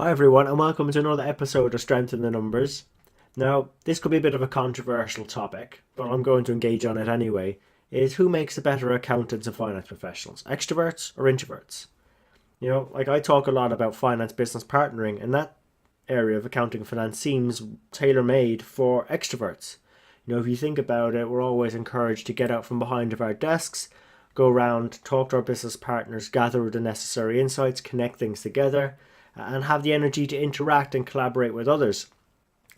Hi everyone and welcome to another episode of Strength in the Numbers. Now, this could be a bit of a controversial topic, but I'm going to engage on it anyway, is who makes the better accountants and finance professionals, extroverts or introverts? I talk a lot about finance business partnering, and that area of accounting and finance seems tailor-made for extroverts. If you think about it, we're always encouraged to get out from behind of our desks, go around, talk to our business partners, gather the necessary insights, connect things together, and have the energy to interact and collaborate with others.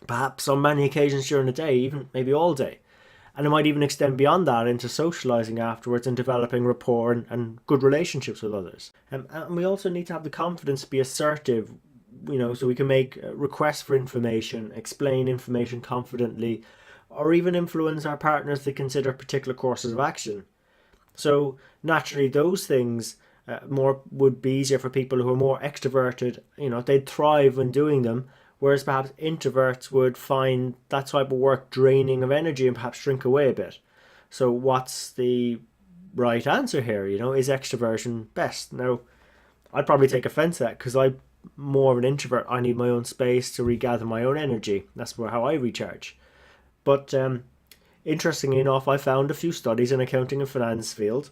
Perhaps on many occasions during the day, even maybe all day. And it might even extend beyond that into socializing afterwards and developing rapport and good relationships with others. And we also need to have the confidence to be assertive, so we can make requests for information, explain information confidently, or even influence our partners to consider particular courses of action. So naturally, those things more would be easier for people who are more extroverted. They'd thrive when doing them, whereas perhaps introverts would find that type of work draining of energy and perhaps shrink away a bit. So what's the right answer here? Is extroversion best? Now, I'd probably take offense to that because I'm more of an introvert. I need my own space to regather my own energy. That's how I recharge. But interestingly enough, I found a few studies in accounting and finance field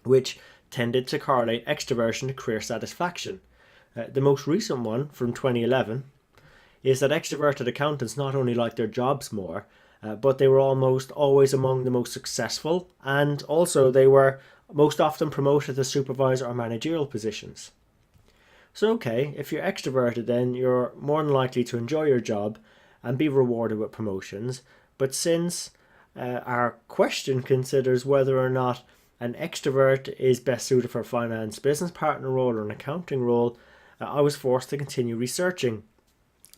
which tended to correlate extroversion to career satisfaction. The most recent one from 2011 is that extroverted accountants not only liked their jobs more, but they were almost always among the most successful, and also they were most often promoted to supervisor or managerial positions. So okay, if you're extroverted, then you're more than likely to enjoy your job and be rewarded with promotions. But since our question considers whether or not an extrovert is best suited for a finance business partner role or an accounting role, I was forced to continue researching.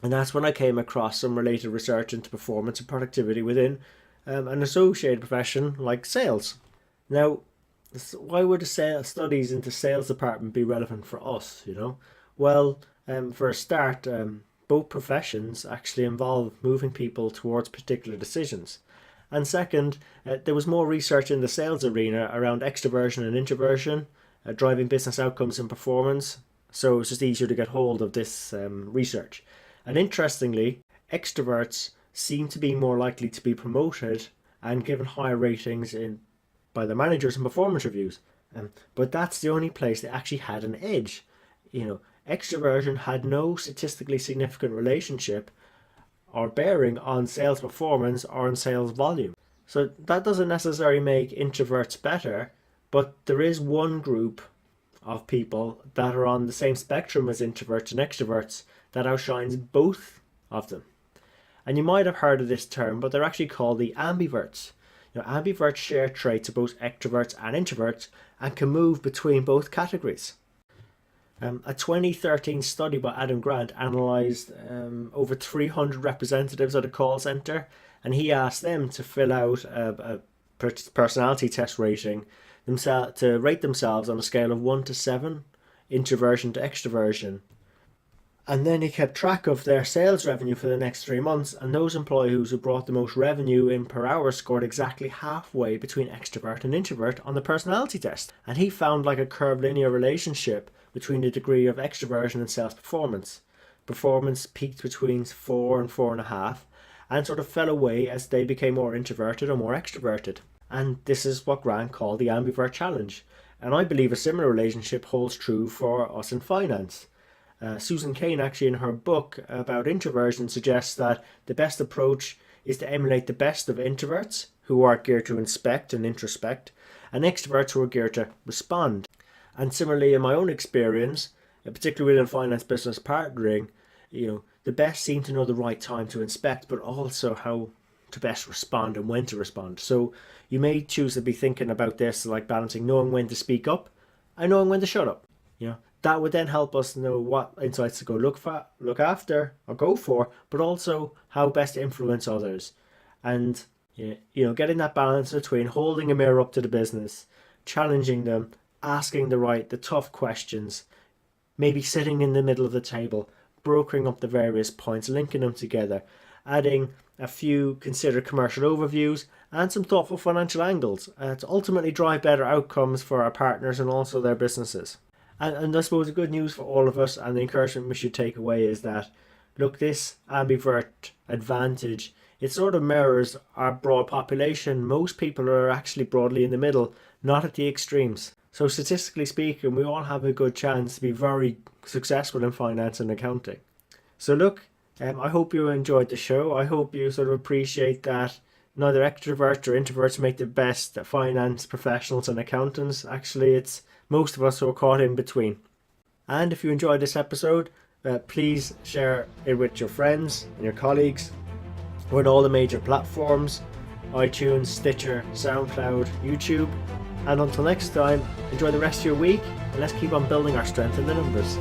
And that's when I came across some related research into performance and productivity within an associated profession like sales. Now, why would the studies into sales department be relevant for us, Well, for a start, both professions actually involve moving people towards particular decisions. And second, there was more research in the sales arena around extroversion and introversion, driving business outcomes and performance. So it's just easier to get hold of this research. And interestingly, extroverts seem to be more likely to be promoted and given higher ratings by the managers in performance reviews. But that's the only place they actually had an edge. Extroversion had no statistically significant relationship or bearing on sales performance or on sales volume. So that doesn't necessarily make introverts better, but there is one group of people that are on the same spectrum as introverts and extroverts that outshines both of them. And you might have heard of this term, but they're actually called the ambiverts. Ambiverts share traits of both extroverts and introverts and can move between both categories. A 2013 study by Adam Grant analysed over 300 representatives at a call centre, and he asked them to fill out a personality test rating to rate themselves on a scale of 1 to 7, introversion to extroversion. And then he kept track of their sales revenue for the next 3 months, and those employees who brought the most revenue in per hour scored exactly halfway between extrovert and introvert on the personality test. And he found like a curvilinear relationship between the degree of extroversion and sales performance. Performance peaked between 4 and 4.5, and sort of fell away as they became more introverted or more extroverted. And this is what Grant called the ambivert challenge. And I believe a similar relationship holds true for us in finance. Susan Cain actually in her book about introversion suggests that the best approach is to emulate the best of introverts, who are geared to inspect and introspect, and extroverts who are geared to respond. And similarly, in my own experience, particularly within finance business partnering, the best seem to know the right time to inspect, but also how to best respond and when to respond. So you may choose to be thinking about this like balancing knowing when to speak up and knowing when to shut up. That would then help us know what insights to go look after or go for, but also how best to influence others. And getting that balance between holding a mirror up to the business, challenging them, asking the tough questions, maybe sitting in the middle of the table, brokering up the various points, linking them together, adding a few considered commercial overviews and some thoughtful financial angles to ultimately drive better outcomes for our partners and also their businesses. And I suppose the good news for all of us and the encouragement we should take away is that, look, this ambivert advantage, it sort of mirrors our broad population. Most people are actually broadly in the middle, not at the extremes. So statistically speaking, we all have a good chance to be very successful in finance and accounting. So look, I hope you enjoyed the show. I hope you sort of appreciate that neither extroverts or introverts make the best finance professionals and accountants. Actually, it's most of us who are caught in between. And if you enjoyed this episode, please share it with your friends and your colleagues. We're on all the major platforms: iTunes, Stitcher, SoundCloud, YouTube. And until next time, enjoy the rest of your week, and let's keep on building our strength in the numbers.